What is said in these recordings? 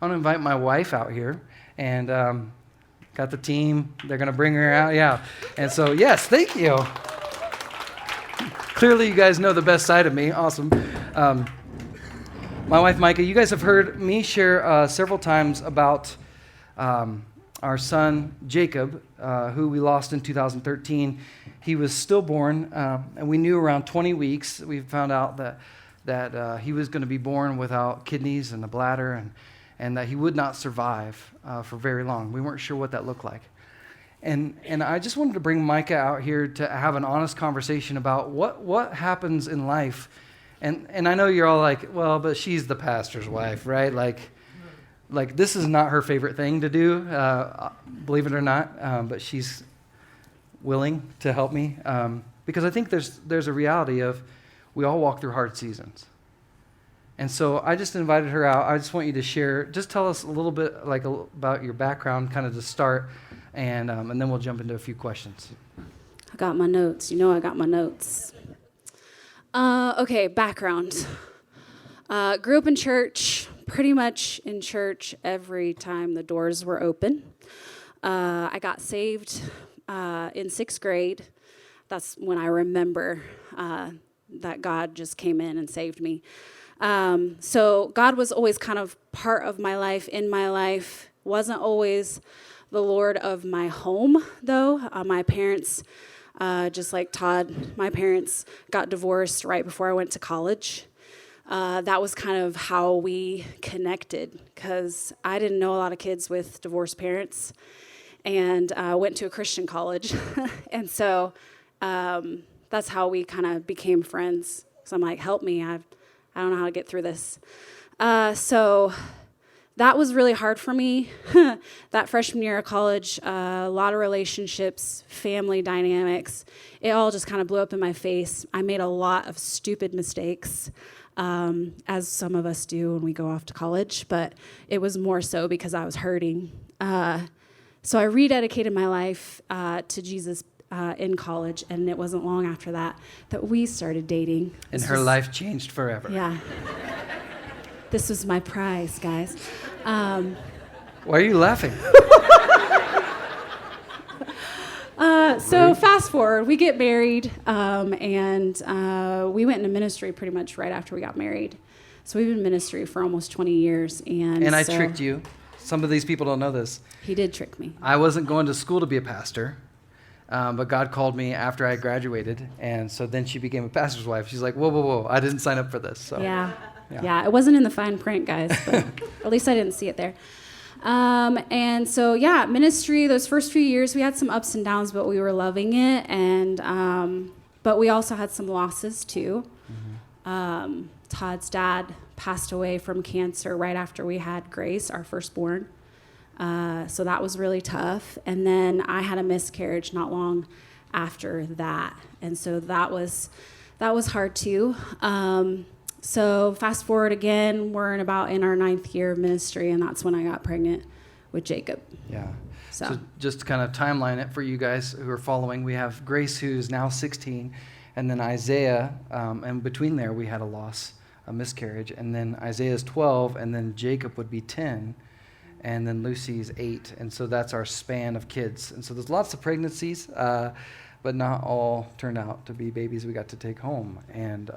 I want to invite my wife out here, and got the team. They're going to bring her out, yeah. And so, yes, thank you. Clearly, you guys know the best side of me. Awesome. My wife, Micah, you guys have heard me share several times about our son, Jacob, who we lost in 2013. He was stillborn, and we knew around 20 weeks, we found out that he was going to be born without kidneys and a bladder, and that he would not survive for very long. We weren't sure what that looked like. And I just wanted to bring Micah out here to have an honest conversation about what happens in life. And I know you're all like, well, but she's the pastor's wife, right? Like this is not her favorite thing to do, believe it or not, but she's willing to help me because I think there's a reality of we all walk through hard seasons. And so I just invited her out. I just want you to share, just tell us a little bit about your background kind of to start, and then we'll jump into a few questions. I got my notes. You know I got my notes. Okay, background. Grew up in church, pretty much in church every time the doors were open. I got saved in 6th grade. That's when I remember that God just came in and saved me. So God was always kind of part of my life, in my life. Wasn't always the Lord of my home, though. My parents, just like Todd, my parents got divorced right before I went to college. That was kind of how we connected, because I didn't know a lot of kids with divorced parents, and went to a Christian college. And so that's how we kind of became friends. So I'm like, help me, I don't know how to get through this. So that was really hard for me. That freshman year of college, a lot of relationships, family dynamics, it all just kind of blew up in my face. I made a lot of stupid mistakes, as some of us do when we go off to college, but it was more so because I was hurting. So I rededicated my life to Jesus in college, and it wasn't long after that we started dating. And her life changed forever. Yeah. This was my prize, guys. Why are you laughing? So fast forward, we get married, and we went into ministry pretty much right after we got married. So we've been in ministry for almost 20 years. And I tricked you. Some of these people don't know this. He did trick me. I wasn't going to school to be a pastor. But God called me after I graduated, and so then she became a pastor's wife. She's like, whoa, I didn't sign up for this. So, yeah, it wasn't in the fine print, guys, but at least I didn't see it there. And so, ministry, those first few years, we had some ups and downs, but we were loving it, and but we also had some losses, too. Mm-hmm. Todd's dad passed away from cancer right after we had Grace, our firstborn. So that was really tough. And then I had a miscarriage not long after that. And so that was hard too. So fast forward again, we're in our 9th year of ministry, and that's when I got pregnant with Jacob. Yeah. So just to kind of timeline it for you guys who are following, we have Grace, who's now 16, and then Isaiah, and between there we had a miscarriage, and then Isaiah's 12, and then Jacob would be 10. And then Lucy's 8, and so that's our span of kids. And so there's lots of pregnancies, but not all turned out to be babies we got to take home. And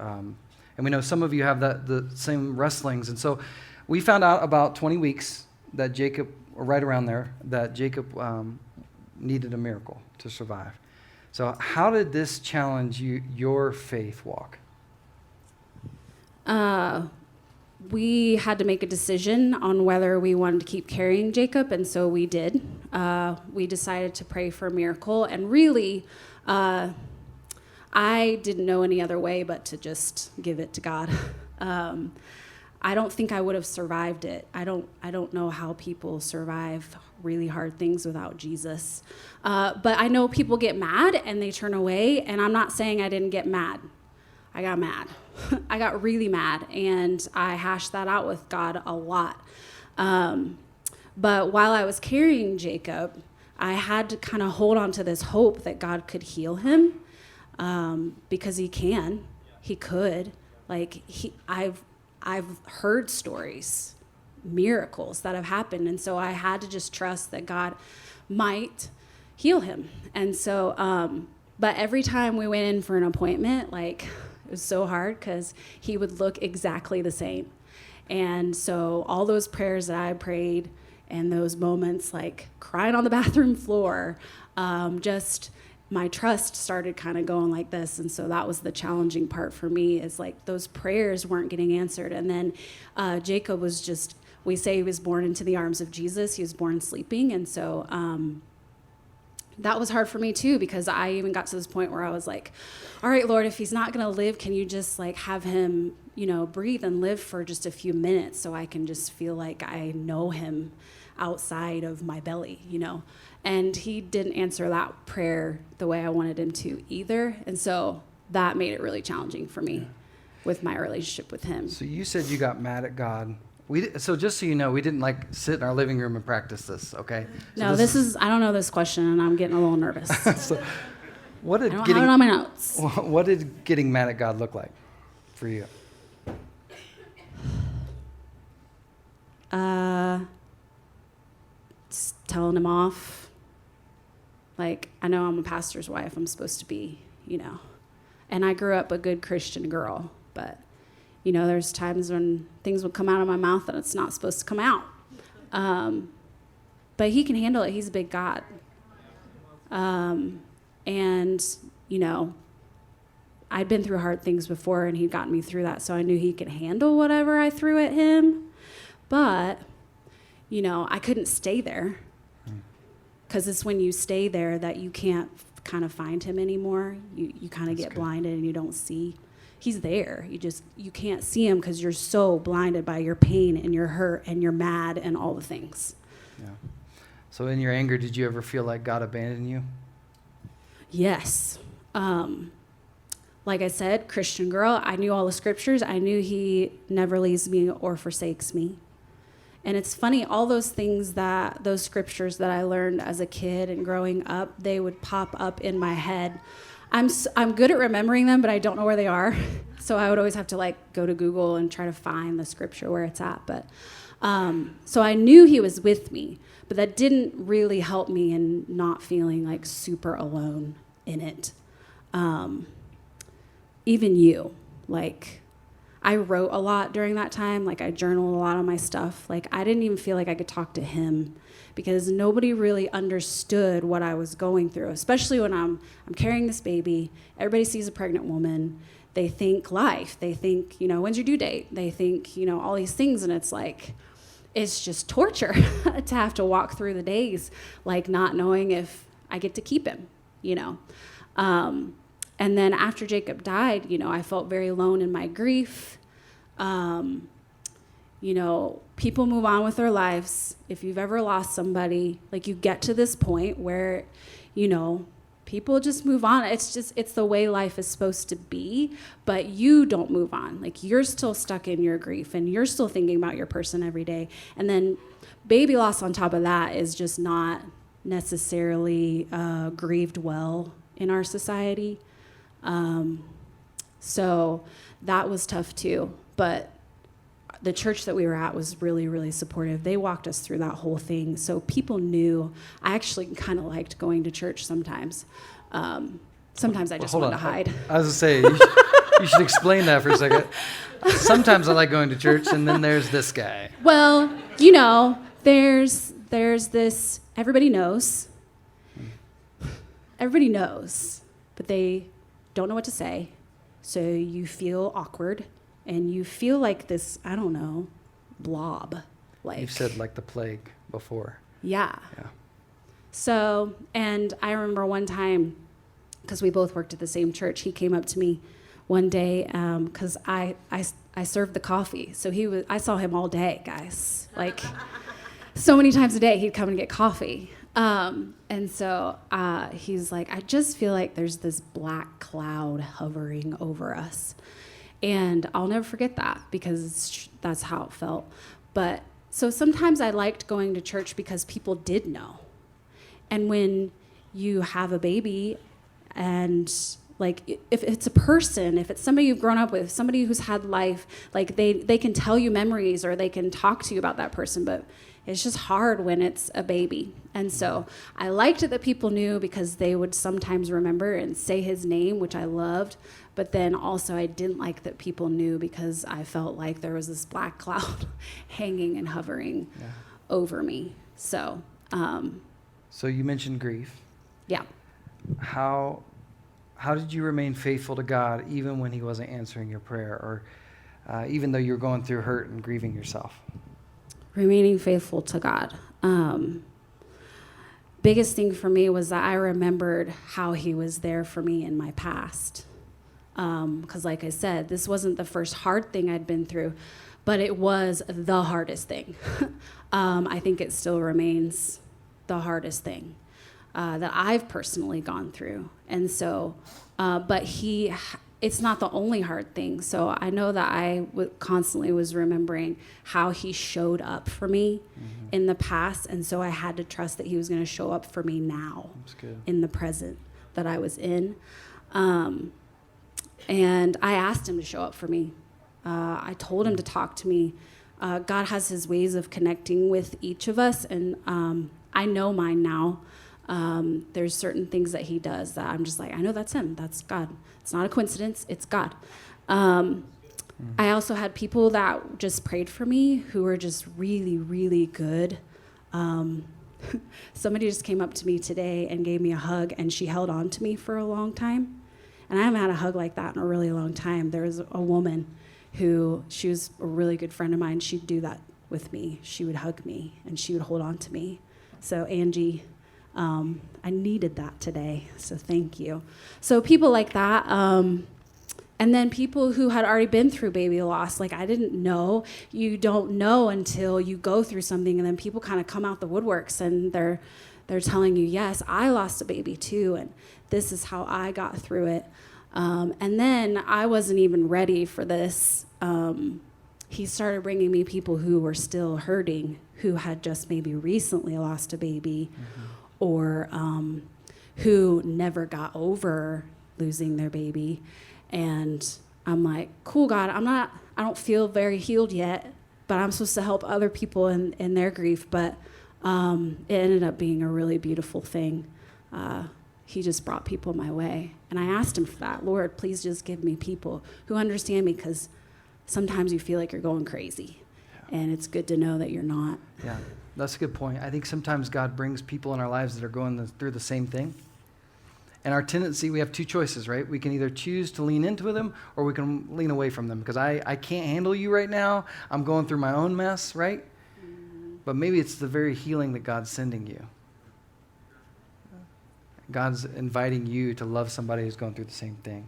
we know some of you have the same wrestlings. And so we found out about 20 weeks that Jacob, or right around there, that Jacob needed a miracle to survive. So how did this challenge your faith walk? We had to make a decision on whether we wanted to keep carrying Jacob, and so we did. We decided to pray for a miracle, and really, I didn't know any other way but to just give it to God. I don't think I would have survived it. I don't know how people survive really hard things without Jesus. But I know people get mad and they turn away, and I'm not saying I didn't get mad. I got mad. I got really mad, and I hashed that out with God a lot. But while I was carrying Jacob, I had to kind of hold on to this hope that God could heal him, because he could. Like I've heard stories miracles that have happened. And so I had to just trust that God might heal him. And so, but every time we went in for an appointment, like, it was so hard because he would look exactly the same. And so all those prayers that I prayed and those moments, like crying on the bathroom floor, just my trust started kind of going like this. And so that was the challenging part for me, is like those prayers weren't getting answered. And then Jacob was just, we say he was born into the arms of Jesus. He was born sleeping. And so that was hard for me too, because I even got to this point where I was like, all right, Lord, if he's not going to live, can you just like have him, you know, breathe and live for just a few minutes so I can just feel like I know him outside of my belly, you know? And he didn't answer that prayer the way I wanted him to either. And so that made it really challenging for me with my relationship with him. So you said you got mad at God. So just so you know, we didn't like sit in our living room and practice this, okay? So no, this is, I don't know this question, and I'm getting a little nervous. So what I did don't have it on my notes. What did getting mad at God look like for you? Telling him off. Like, I know I'm a pastor's wife. I'm supposed to be, you know. And I grew up a good Christian girl. But, you know, there's times when things would come out of my mouth that it's not supposed to come out. But he can handle it. He's a big God. And, you know, I'd been through hard things before, and he'd gotten me through that. So I knew he could handle whatever I threw at him. But, you know, I couldn't stay there. Because it's when you stay there that you can't kind of find him anymore. You kind of get blinded and you don't see. He's there. You can't see him because you're so blinded by your pain and your hurt and you're mad and all the things. Yeah. So in your anger, did you ever feel like God abandoned you? Yes. Like I said, Christian girl, I knew all the scriptures. I knew he never leaves me or forsakes me. And it's funny, all those things those scriptures that I learned as a kid and growing up, they would pop up in my head. I'm good at remembering them, but I don't know where they are. So I would always have to like go to Google and try to find the scripture where it's at. But so I knew he was with me, but that didn't really help me in not feeling like super alone in it. Even you, like, I wrote a lot during that time. Like, I journaled a lot of my stuff. Like, I didn't even feel like I could talk to him because nobody really understood what I was going through, especially when I'm carrying this baby. Everybody sees a pregnant woman. They think life. They think, you know, when's your due date? They think, you know, all these things. And it's like, it's just torture to have to walk through the days, like not knowing if I get to keep him, you know. And then after Jacob died, you know, I felt very alone in my grief. You know, people move on with their lives. If you've ever lost somebody, like you get to this point where, you know, people just move on. It's the way life is supposed to be, but you don't move on. Like you're still stuck in your grief and you're still thinking about your person every day. And then baby loss on top of that is just not necessarily grieved well in our society. So that was tough too, but the church that we were at was really, really supportive. They walked us through that whole thing. So people knew. I actually kind of liked going to church sometimes. Sometimes I just wanted to hide. I was going to say, you should explain that for a second. Sometimes I like going to church, and then there's this guy. Well, you know, there's this, everybody knows. Everybody knows, but they don't know what to say. So you feel awkward and you feel like this, I don't know, blob. Like You've said like the plague before. Yeah. Yeah. So, and I remember one time, because we both worked at the same church, he came up to me one day because I served the coffee. So I saw him all day, guys. Like so many times a day he'd come and get coffee. And so he's like, I just feel like there's this black cloud hovering over us. And I'll never forget that because that's how it felt. But so sometimes I liked going to church because people did know. And when you have a baby and Like if it's a person, if it's somebody you've grown up with, somebody who's had life, like they can tell you memories or they can talk to you about that person, but it's just hard when it's a baby. And so I liked it that people knew because they would sometimes remember and say his name, which I loved. But then also I didn't like that people knew because I felt like there was this black cloud hanging and hovering over me. So, So you mentioned grief. yeah. How did you remain faithful to God even when he wasn't answering your prayer, or even though you were going through hurt and grieving yourself? Remaining faithful to God. Biggest thing for me was that I remembered how he was there for me in my past. Because like I said, this wasn't the first hard thing I'd been through, but it was the hardest thing. I think it still remains the hardest thing that I've personally gone through. And so, but it's not the only hard thing. So I know that I constantly was remembering how he showed up for me in the past. And so I had to trust that he was going to show up for me now in the present that I was in. And I asked him to show up for me. I told him to talk to me. God has his ways of connecting with each of us. And I know mine now. There's certain things that he does that I'm just like, I know that's him. That's God. It's not a coincidence. It's God. I also had people that just prayed for me who were just really, really good. Somebody just came up to me today and gave me a hug, and she held on to me for a long time. And I haven't had a hug like that in a really long time. There was a woman she was a really good friend of mine. She'd do that with me. She would hug me, and she would hold on to me. So Angie, I needed that today, so thank you. So people like that, and then people who had already been through baby loss, like I didn't know. You don't know until you go through something, and then people kind of come out the woodworks, and they're telling you, yes, I lost a baby too, and this is how I got through it. And then I wasn't even ready for this. He started bringing me people who were still hurting, who had just maybe recently lost a baby, or who never got over losing their baby. And I'm like, cool, God, I don't feel very healed yet, but I'm supposed to help other people in their grief. But it ended up being a really beautiful thing. He just brought people my way. And I asked him for that. Lord, please just give me people who understand me, because sometimes you feel like you're going crazy. And it's good to know that you're not. Yeah, that's a good point. I think sometimes God brings people in our lives that are going through the same thing. And our tendency, we have two choices, right? We can either choose to lean into them, or we can lean away from them, because I can't handle you right now. I'm going through my own mess, right? But maybe it's the very healing that God's sending you. God's inviting you to love somebody who's going through the same thing.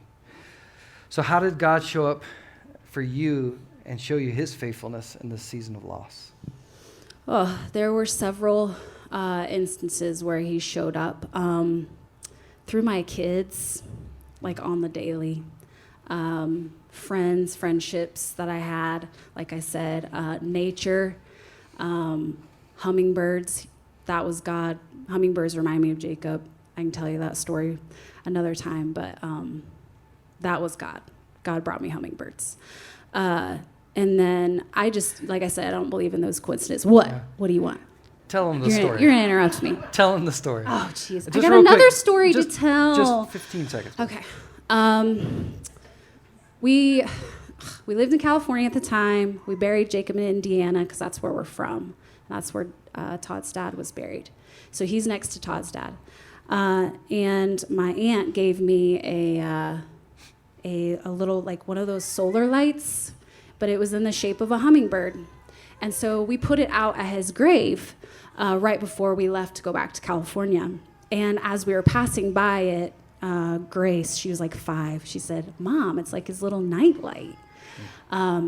So how did God show up for you and show you his faithfulness in this season of loss? Oh, there were several instances where he showed up through my kids, like on the daily. Friendships that I had, like I said, nature, hummingbirds, that was God. Hummingbirds remind me of Jacob. I can tell you that story another time, but that was God. God brought me hummingbirds. And then I just, like I said, I don't believe in those coincidences. What? Yeah. What do you want? Tell them the story. You're going to interrupt me. Tell them the story. Oh, jeez. I got another story to tell. Just 15 seconds. Okay. We lived in California at the time. We buried Jacob in Indiana because that's where we're from. That's where Todd's dad was buried. So he's next to Todd's dad. And my aunt gave me a little, like one of those solar lights, but it was in the shape of a hummingbird. And so we put it out at his grave right before we left to go back to California. And as we were passing by it, Grace, she was like 5, she said, "Mom, it's like his little night light."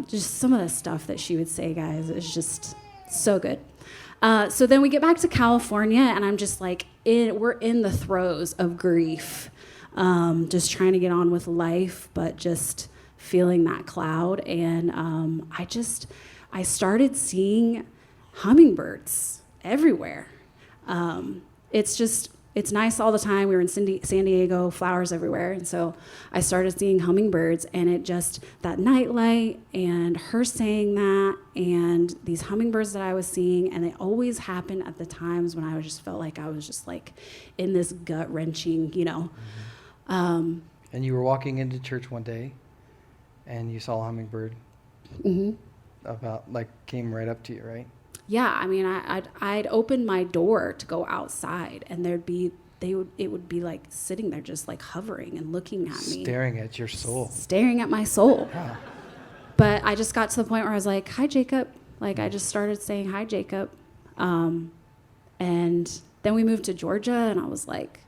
Just some of the stuff that she would say, guys, is just so good. So then we get back to California, and I'm just like, we're in the throes of grief, just trying to get on with life, but just feeling that cloud. And I started seeing hummingbirds everywhere. It's it's nice all the time. We were in San Diego, flowers everywhere. And so I started seeing hummingbirds, and it just, that nightlight and her saying that and these hummingbirds that I was seeing, and they always happen at the times when I just felt like I was just like in this gut wrenching, And you were walking into church one day and you saw a hummingbird came right up to you, right? Yeah, I mean, I'd open my door to go outside, and it would be like sitting there just like hovering and looking at me. Staring at your soul. Staring at my soul. Yeah. But I just got to the point where I was like, hi, Jacob. Like, I just started saying, hi, Jacob. And then we moved to Georgia, and I was like,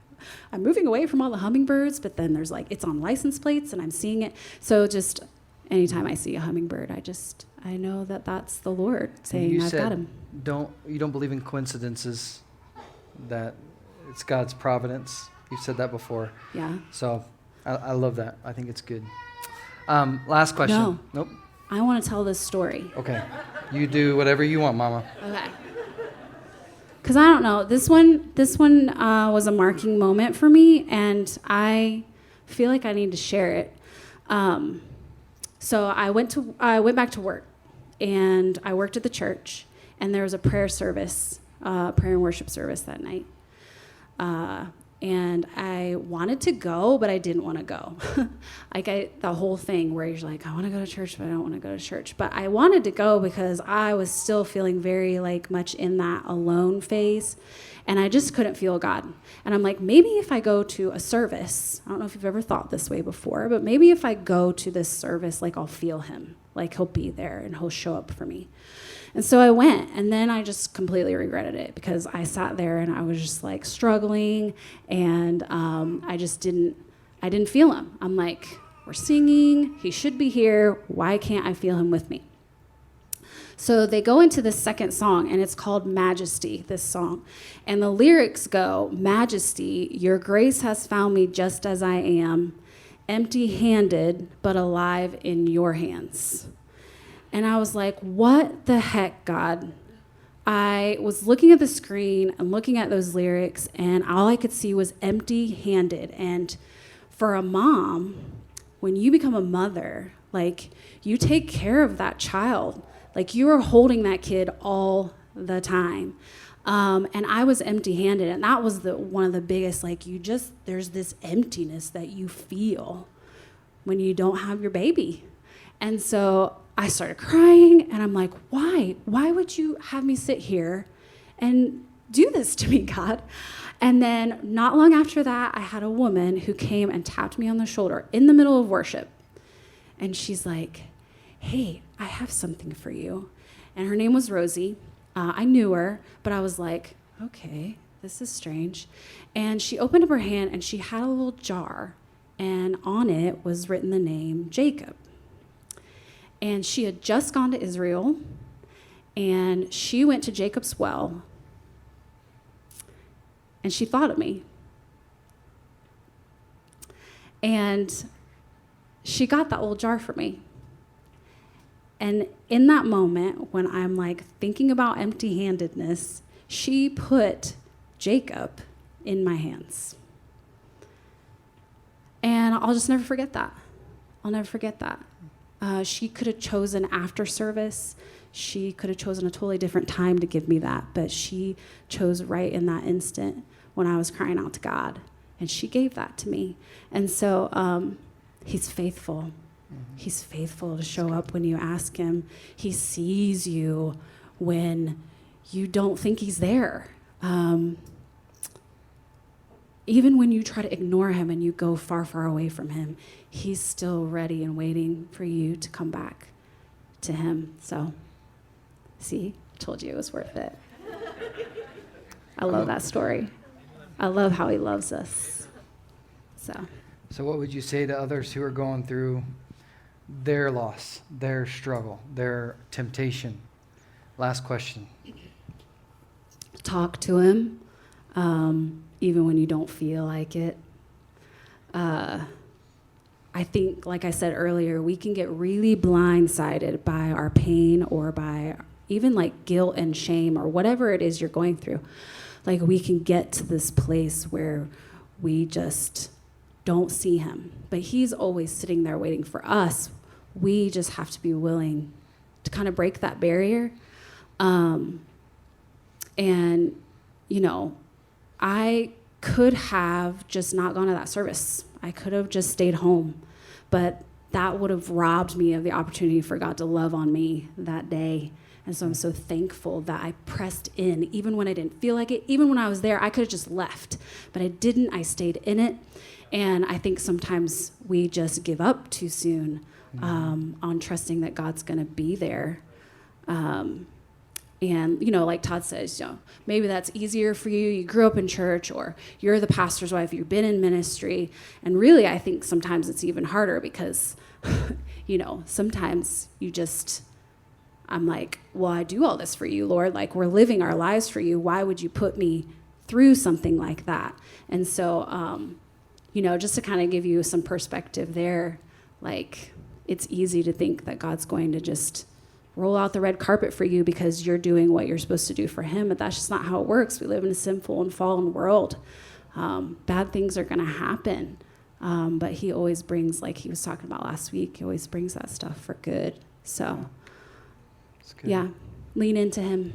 I'm moving away from all the hummingbirds, but then there's like, it's on license plates, and I'm seeing it. So just anytime I see a hummingbird, I know that that's the Lord saying, I've got him. You don't believe in coincidences, that it's God's providence. You've said that before. Yeah. So I love that. I think it's good. Last question. No. Nope. I want to tell this story. Okay. You do whatever you want, Mama. Okay. Because I don't know. This one was a marking moment for me, and I feel like I need to share it. So I went back to work, and I worked at the church, and there was a prayer and worship service that night. And I wanted to go, but I didn't want to go. The whole thing where you're like, I want to go to church, but I don't want to go to church. But I wanted to go because I was still feeling very much in that alone phase. And I just couldn't feel God. And I'm like, maybe if I go to a service, I don't know if you've ever thought this way before, but maybe if I go to this service, I'll feel him. He'll be there and he'll show up for me. And so I went, and then I just completely regretted it because I sat there and I was just struggling, and I didn't feel him. I'm like, we're singing, he should be here, why can't I feel him with me? So they go into the second song, and it's called Majesty, this song. And the lyrics go, Majesty, your grace has found me just as I am, empty-handed but alive in your hands. And I was like, what the heck, God? I was looking at the screen and looking at those lyrics, and all I could see was empty-handed. And for a mom, when you become a mother, you take care of that child. You are holding that kid all the time. And I was empty-handed, and that was one of the biggest, there's this emptiness that you feel when you don't have your baby. And so I started crying, and I'm like, why? Why would you have me sit here and do this to me, God? And then not long after that, I had a woman who came and tapped me on the shoulder in the middle of worship. And she's like, hey, I have something for you. And her name was Rosie. I knew her, but I was like, okay, this is strange. And she opened up her hand, and she had a little jar, and on it was written the name Jacob. And she had just gone to Israel, and she went to Jacob's well, and she thought of me. And she got that little jar for me. And in that moment, when I'm thinking about empty-handedness, she put Jacob in my hands. And I'll just never forget that. I'll never forget that. She could have chosen after service. She could have chosen a totally different time to give me that, but she chose right in that instant when I was crying out to God, and she gave that to me. And so he's faithful. Mm-hmm. He's faithful to show up when you ask him. He sees you when you don't think he's there. Even when you try to ignore him and you go far, far away from him, he's still ready and waiting for you to come back to him. So, see, I told you it was worth it. I love that story. I love how he loves us. So what would you say to others who are going through their loss, their struggle, their temptation? Last question. Talk to him. Even when you don't feel like it. I think, like I said earlier, we can get really blindsided by our pain or by even guilt and shame or whatever it is you're going through. Like, we can get to this place where we just don't see him. But he's always sitting there waiting for us. We just have to be willing to kind of break that barrier. And, you know, I could have just not gone to that service. I could have just stayed home. But that would have robbed me of the opportunity for God to love on me that day. And so I'm so thankful that I pressed in, even when I didn't feel like it. Even when I was there, I could have just left. But I didn't. I stayed in it. And I think sometimes we just give up too soon on trusting that God's going to be there. And, you know, like Todd says, you know, maybe that's easier for you. You grew up in church, or you're the pastor's wife. You've been in ministry. And really, I think sometimes it's even harder because, you know, sometimes you just... I'm like, well, I do all this for you, Lord. Like, we're living our lives for you. Why would you put me through something like that? And so, you know, just to kind of give you some perspective there, like, it's easy to think that God's going to just roll out the red carpet for you because you're doing what you're supposed to do for him. But that's just not how it works. We live in a sinful and fallen world. Bad things are going to happen. But he always brings, like he was talking about last week, he always brings that stuff for good. So... yeah, lean into him.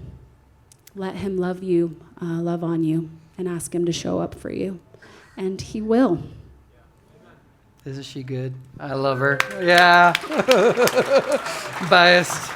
Let him love you, love on you, and ask him to show up for you. And he will. Isn't she good? I love her. Yeah. Biased.